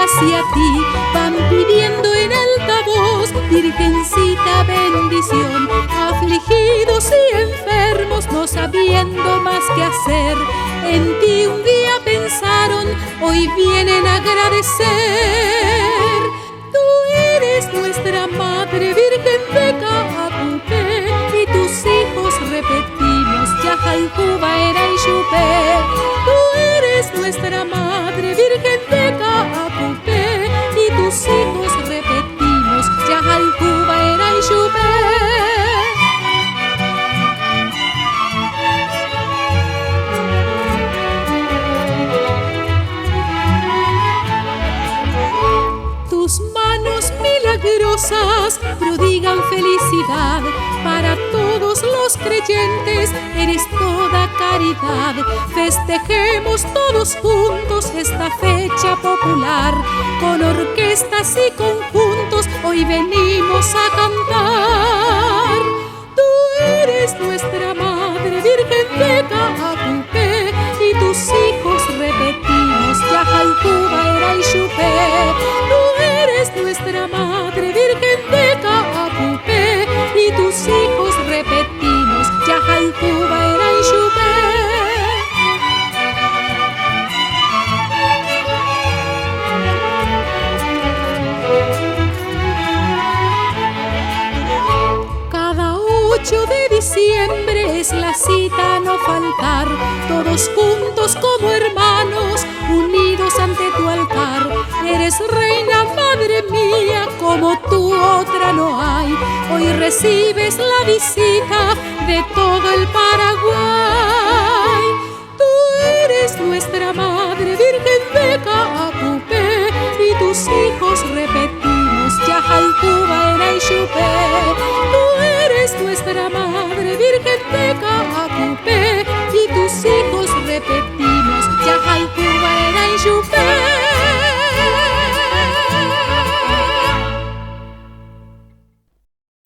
hacia ti van pidiendo en alta voz, Virgencita, bendición. Afligidos y enfermos, no sabiendo más qué hacer, en ti un día pensaron, hoy vienen a agradecer. Tú eres nuestra Madre Virgen de Caapupé, y tus hijos repetimos, Yajalcuba era y Yupé. Tú eres nuestra Madre Virgen de Caapupé, y tus hijos repetimos, Yajalcuba era y Yupé. Tus manos milagrosas prodigan felicidad para todos los creyentes, eres toda caridad. Festejemos todos juntos esta fecha popular, con orquestas y conjuntos hoy venimos a cantar. Tú eres nuestra Madre Virgen de Caapupé, y tus hijos repetimos, Yajalcuba era y Yupé. Tú eres nuestra Madre Virgen de Caapupé, y tus hijos repetimos, Yajalcuba era y Yupé. Cada 8 de diciembre es la cita a no faltar, todos juntos como hermanos, unidos ante tu altar. Eres reina, madre mía, como tú otra no hay. Hoy recibes la visita de todo el Paraguay. Tú eres nuestra Madre Virgen de Caapupé, y tus hijos repetimos, Yajalcuba era y Yupé. Tú eres nuestra Madre Virgen de Caapupé, y tus hijos repetimos,